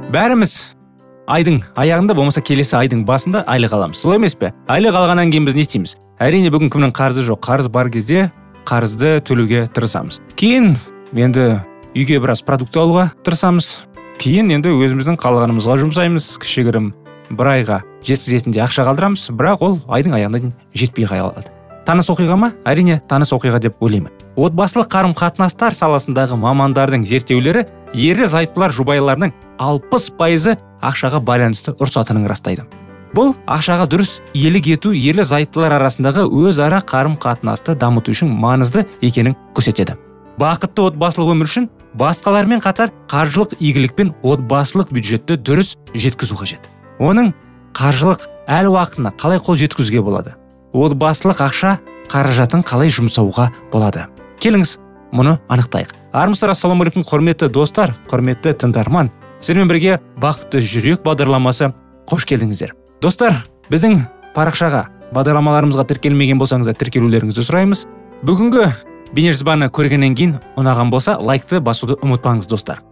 Бәріміз айдың аяғында болмаса келесі айдың басында айлық аламыз. Солай емес пе? Айлық алғаннан кейін біз не істейміз? Әрине бүгін кімнің қарызы жоқ. Қарыз бар кезде қарызды төлеуге тырысамыз. Кейін енді үйге біраз продукт алуға тырысамыз. Кейін енді өзіміздің қалағанымызға жұмсаймыз. Кішігірім бір айға жеткізетіндей ақша қалдырамыз, бірақ ол айдың аяғына дейін жетпей қалады. Таныс оқиға ма? Әрине таныс оқиға деп ойлаймын. Отбасылық қарым-қатынастар саласындағы мамандардың зерттеулері ерлі-зайыптылар жұбайларының 60% ақшаға байланысты ұрсатынын растайды. Бұл ақшаға дұрыс иелік ету ерлі-зайыптылар арасындағы өзара қарым-қатынасты дамыту үшін маңызды екенін көрсетеді. Бақытты отбасылық өмір үшін басқалармен қатар қаржылық игілік пен отбасылық бюджетті дұрыс жеткізу қажет. Оның қаржылық әл уақытына қалай қол жеткізуге болады? Отбасылық ақша қаражатын қалай жұмсауға болады? Келіңіз, мұны анықтайық. Армысыздар, ассалаумағалейкум, құрметті достар, құрметті тыңдарман. Сіздермен бірге бақытты жүрек бағдарламасы, қош келдіңіздер. Достар, біздің парақшаға, бағдарламаларымызға тіркелмеген болсаңыздар, тіркелулеріңізді сұраймыз. Бүгінгі бейнежазбаны көргеннен кейін ұнаған болса, лайкты басуды ұмытпаңыз, достар.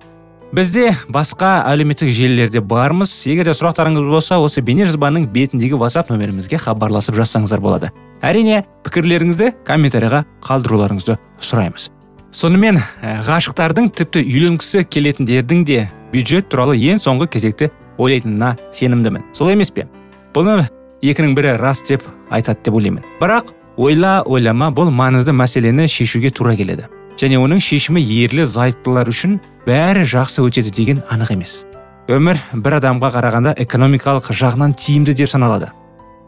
Бізде басқа әлеуметтік желілерде бармыз. Егер де сұрақтарыңыз болса, осы бейнежазбаның бетіндегі WhatsApp нөмірімізге хабарласып жазсаңыздар болады. Әрине, пікірлеріңізді комментарийға қалдыруларыңызды сұраймыз. Сонымен, ғашықтардың тіпті үйленгісі келетіндердің де бюджет туралы ең соңғы кезекте ойлайтынына сенімдімін. Солай емес пе? Бұны екінің бірі рас деп айтады деп ойлаймын. Бірақ ойлама, бұл маңызды мәселені шешуге тура келеді. Және оның шешімі ерлі-зайыптылар үшін бәрі жақсы өтеді деген анық емес. Өмір бір адамға қарағанда экономикалық жағынан тиімді деп саналады.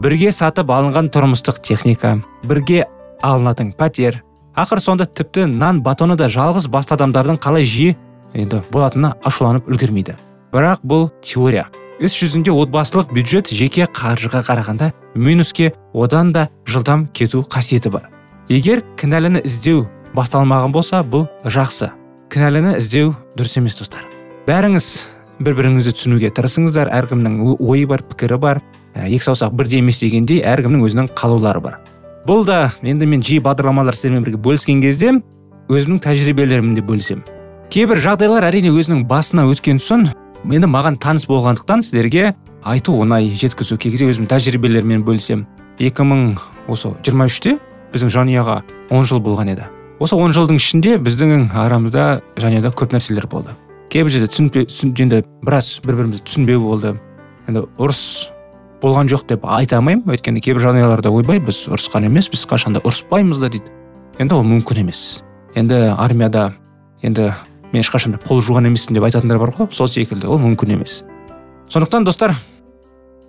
Бірге сатып алынған тұрмыстық техника, бірге алынатын пәтер, ақыр сонда тіпті нан батоны да жалғыз басты адамдардың қалай жиі болатынына ашуланып үлгермейді. Бірақ бұл теория. Іс жүзінде отбасылық бюджет жеке қаржыға қарағанда минуске одан да жылдам кету қасиеті бар. Егер кінәліні іздеу басталмаған болса, бұл жақсы. Кінәліні іздеу дұрыс емес, достар. Бәріңіз бір-біріңізді түсінуге тырысыңыздар. Әркімнің ойы бар, пікірі бар. Екі саусақ бірдей емес дегендей, әркімнің өзінің қалаулары бар. Бұл да енді мен жиі бағдарламалар сіздермен бірге бөліскен кезде өзімнің тәжірибелерімді бөлісем. Кейбір жағдайлар әрине өзінің басына өткен соң, енді маған таныс болғандықтан сіздерге айту оңай, жеткізу кезде өзімнің тәжірибелеріммен бөлісем. 2023-те біздің жанұяға 10 жыл болған еді. Осы 10 жылдың ішінде біздің арамызда жанұяда көп нәрселер болды. Кейбір жерде біраз бір-бірімізді түсінбеу болды. Енді ұрыс болған жоқ деп айта алмаймын, өйткені кейбір жанұяларда ойбай, біз ұрысқан емес, біз қашанда ұрыспаймыз да дейді. Енді ол мүмкін емес. Енді армияда мен ешқашанда пол жуған емеспін деп айтатындар бар ғой, сол секілді, ол мүмкін емес. Сондықтан достар,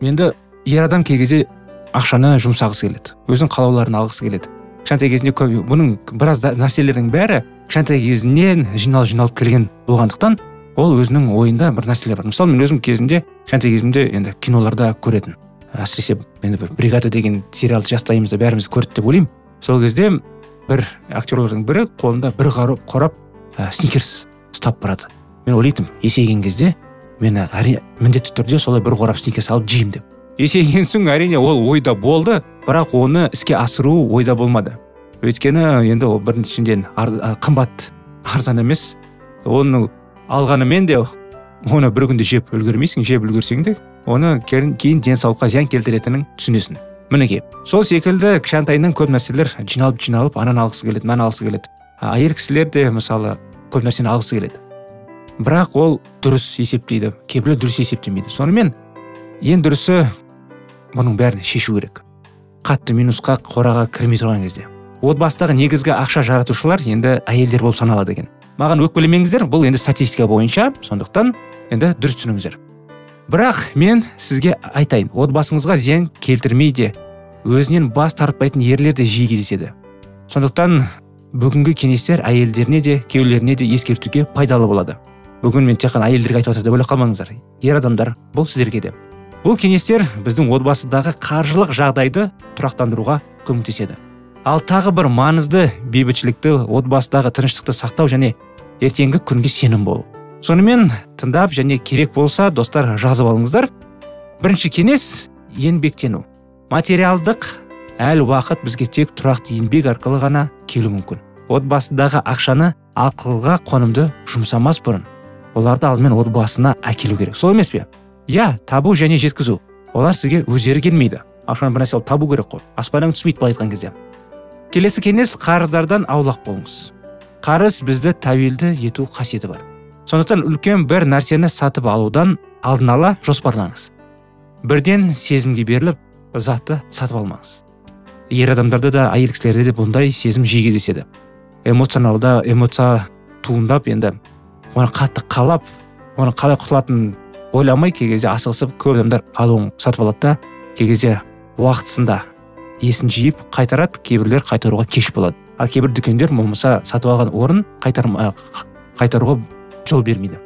енді ер адам кей кезде ақшаны жұмсағысы келеді, өзінің қалауларын алғысы келеді. Кішкентай кезінде бұның біраз нәрселердің бәрі кішкентай кезінен жиналып келген болғандықтан, ол өзінің ойында бір нәрселер бар. Мысалы, мен өзім кезінде, кішкентай кезімде енді киноларда көретін. Әсіресе енді бір бригада деген сериалды жастайымызда бәріміз көрді деп ойлаймын. Сол кезде бір актерлардың бірі қолында бір қорап сникерс ұстап барады. Мен ойлайтым, есейген кезде мен міндетті түрде солай бір қорап сникерс алып жеймін деп. Есейген соң әрине ол ойда болды, бірақ оны іске асыру ойда болмады. Өйткені енді ол біріншіден қымбат, арзан емес. Оны алғанымен де оны бір күнде жеп үлгермейсің, жеп үлгерсең де оны кейін денсаулыққа зиян келтіретінін түсінесің. Мінекей, сол секілді кішкентайынан көп нәрселер жиналып, анан алғысы келеді, мынаны алғысы келеді. Әйел кісілер де мысалы көп нәрсені алғысы келеді. Бірақ ол дұрыс есептейді, кейбіреулер дұрыс есептемейді. Сонымен ең дұрысы бұның бәрін шешу керек. Қатты минусқа, қораға кірмей тұрған кезде. Отбасыдағы негізгі ақша жаратушылар енді әйелдер болып саналады екен. Маған өкпелемеңіздер, бұл енді статистика бойынша, сондықтан енді дұрыс түсініңіздер. Бірақ мен сізге айтайын, отбасыңызға зиян келтірмейді, өзінен бас тартпайтын ерлер де жиі кездеседі. Сондықтан бүгінгі кеңестер әйелдеріне де, күйеулеріне де ескертуге пайдалы болады. Бүгін мен тек қана әйелдерге айтып отыр деп ойлап қалмаңыздар. Ер адамдар, бұл сіздерге де. Бұл кеңестер біздің отбасыдағы қаржылық жағдайды тұрақтандыруға көмектеседі. Ал тағы бір маңызды бейбітшілікті, отбасыдағы тыныштықты сақтау және ертеңгі күнге сенім болу. Сонымен тыңдап және керек болса, достар, жазып алыңыздар. Бірінші кеңес еңбектену. Материалдық әл уақыт бізге тек тұрақты еңбек арқылы ғана келу мүмкін. Отбасыдағы ақшаны ақылға қонымды жұмсамас бұрын оларды алдымен отбасына әкелу керек, сол емес пе? Иә, табу және жеткізу, олар сізге өздері келмейді. Ақшаны бір нәрсе алып табу керек қой, аспаннан түспейді былай айтқан кезде. Келесі кеңес: қарыздардан аулақ болыңыз. Қарыз бізді тәуелді ету қасиеті бар. Сондықтан үлкен бір нәрсені сатып алудан алдын ала жоспарлаңыз. Бірден сезімге беріліп, затты сатып алмаңыз. Ер адамдарда да, әйел кісілерде де бұндай сезім жиі кездеседі. Эмоция туындап, енді оны қатты қалап, оны қалай құтылатынын ойламай, кей кезде асығысып көп адамдар алуын сатып алады да, кей кезде уақытысында есін жиып қайтарады, кейбірлер қайтаруға кеш болады. Ал кейбір дүкендер болмаса сатып алған орын қайтаруға жол бермейді.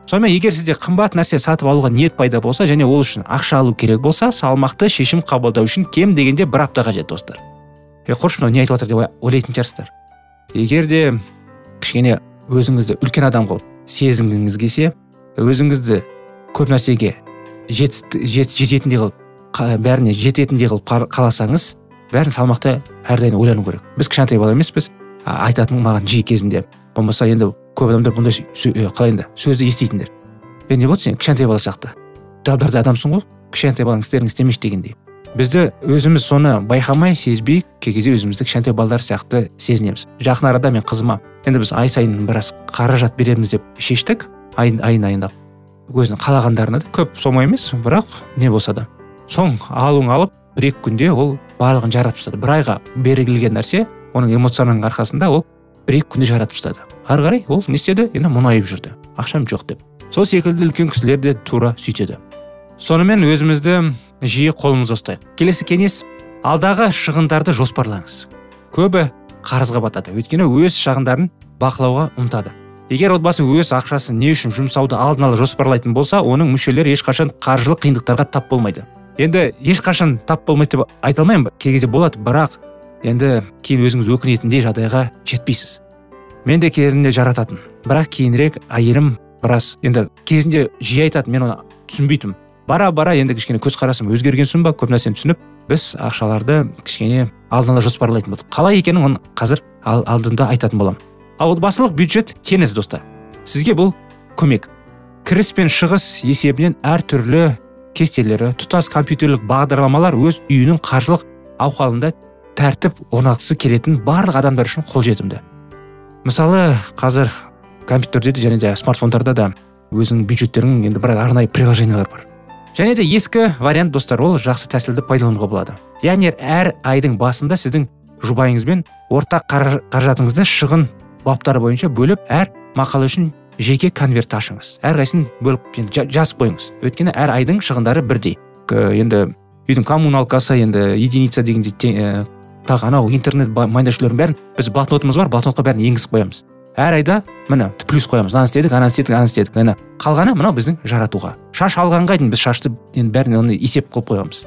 Сонымен, егер сізде қымбат нәрсе сатып алуға ниет пайда болса және ол үшін ақша алу керек болса, салмақты шешім қабылдау үшін кем дегенде 1 апта қажет, достар. Құршы, мынау не айтып жатыр деп ойлайтын шығарсыздар. Егер де кішкене өзіңізді үлкен адам қылып сезінгіңіз келсе, өзіңізді көп нәрсеге жететіндей қылып, бәріне жететіндей қылып қаласаңыз, бәрін салмақты әрдайым ойлану керек. Біз кішкентай бала емеспіз, айтатын маған жиі кезінде. Болмаса енді көп адамдар бұндай сөзді естейтіндер. Не болды сен кішкентай бала сияқты? Дабдарда адамсың ғой, кішкентай балаң істерін істемеш дегендей. Бізді өзіміз соны байқамай, сезбей, кей кезде өзімізді кішкентай балалар сияқты сезінеміз. Жақын арада мен қызыма, енді біз ай сайын біраз қаражат береміз деп шештік, айында. Өзінің қалағандарына да көп сома емес, бірақ не болса да. Соң алуын алып, 1-2 күнде ол барлығын жаратып тастады. 1 айға берілген нәрсе, оның эмоцияның арқасында ол 1-2 күнде жаратып тастады. Ары қарай ол не істеді? Енді мұңайып жүрді. Ақшам жоқ деп. Сол секілді үлкен кісілер де тура сөйтеді. Сонымен өзімізді жиі қолымызда ұстайық. Келесі кеңес: алдағы шығындарды жоспарлаңыз. Көбі қарызға батады, өйткені өз шығындарын бақылауға ұмытады. Егер отбасы өз ақшасын не үшін жұмсауды алдын ала жоспарлайтын болса, оның мүшелері ешқашан қаржылық қиындықтарға тап болмайды. Енді ешқашан тап болмайды деп айта алмаймын, кей кезде болады, бірақ енді кейін өзіңіз өкінетіндей жағдайға жетпейсіз. Мен де кезінде жарататын, бірақ кейінірек әйелім біраз енді кезінде жиі айтады, мен оны түсінбейтім. Бара-бара енді кішкене көзқарасым өзгерген соң ба, көп нәрсені түсініп, біз ақшаларды кішкене алдын ала жоспарлайтын болдық. Қалай екенін оны қазір алдында айтатын боламын. Ал отбасылық бюджет теңіз, достар. Сізге бұл көмек. Кіріс пен шығыс есебінен әртүрлі кестелері, тұтас компьютерлік бағдарламалар өз үйінің қаржылық ауқалында тәртіп орнатқысы келетін барлық адамдар үшін қолжетімді. Мысалы, қазір компьютерде және де смартфондарда да өзінің бюджеттерінің енді бір арнайы приложениялар бар. Және де ескі вариант, достар, ол жақсы тәсілді пайдалануға болады. Яғни әр айдың басында сіздің жұбайыңызбен ортақ қаражатыңызды шығын баптары бойынша бөліп, әр мақала үшін жеке конверт ашыңыз. Әрқайсысын бөліп жазып қойыңыз. Өйткені әр айдың шығындары бірдей. Енді үйдің коммуналкасы, енді единица дегенде тағы анау интернет майдашулардың бәрін біз блокнотымыз бар, блокнотқа бәрін енгізіп қоямыз. Әр айда міне плюс қоямыз. Ана істедік. Қалғаны мынау біздің жаратуға. Шаш алғанға дейін біз шашты енді бәрін оны есеп қылып қоямыз.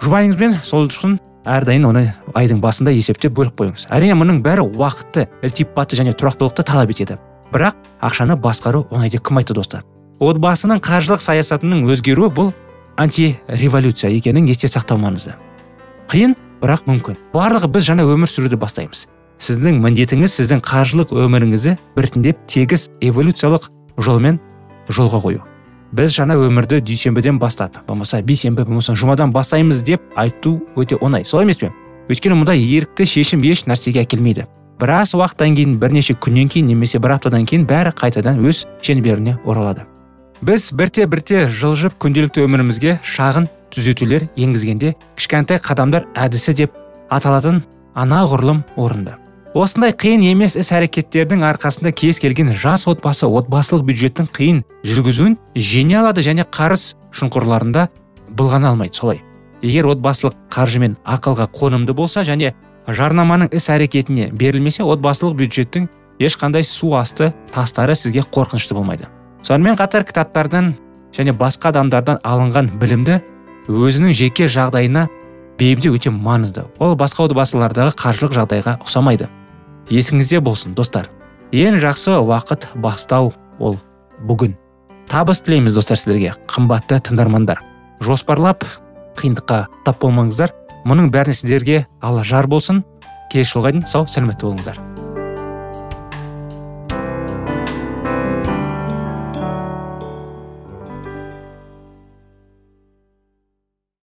Жұбайыңызбен сол үшін әрдайым оны айдың басында есептеп бөліп қойыңыз. Әрине мұның бәрі уақытты, ілтипатты және тұрақтылықты талап етеді. Бірақ ақшаны басқару оңай деп кім айтты, достар? Отбасының қаржылық саясатының өзгеруі бұл антиреволюция екенін есте сақтау маңызды. Қиын, бірақ мүмкін. Барлығы біз жаңа өмір сүруді бастаймыз. Сіздің міндетіңіз сіздің қаржылық өміріңізді біртіндеп тегіс эволюциялық жолмен жолға қою. Біз жаңа өмірді дүйсенбіден бастап, болмаса бейсенбі, болмаса жұмадан бастаймыз деп айту өте оңай. Солай емес пе? Өйткені мұнда ерікті шешім еш нәрсеге әкелмейді. Біраз уақыттан кейін, бірнеше күннен кейін немесе 1 аптадан кейін бәрі қайтадан өз шеңберіне оралады. Біз бірте-бірте жылжып күнделікті өмірімізге шағын түзетулер енгізгенде кішкентай қадамдар әдісі деп аталатын анағұрлым орынды. Осындай қиын емес іс-әрекеттердің арқасында кез келген жас отбасы отбасылық бюджеттің қиын жүргізуін жеңе алады және қарыз шұңқырларында былғана алмайды. Солай. Егер отбасылық қаржымен ақылға қонымды болса және жарнаманың іс-әрекетіне берілмесе, отбасылық бюджеттің ешқандай су асты тастары сізге қорқынышты болмайды. Сонымен қатар кітаптардан және басқа адамдардан алынған білімді өзінің жеке жағдайына бейімдеу өте маңызды. Ол басқа отбасылардағы қаржылық жағдайға ұқсамайды. Есіңізде болсын, достар. Ең жақсы уақыт бастау ол бүгін. Табыс тілейміз, достар, сіздерге, қымбатты тыңдармандар. Жоспарлап қиындыққа тап болмаңыздар. Мұның бәріне сіздерге Алла жар болсын. Келесі жолға дейін сау, сәлеметті болыңыздар.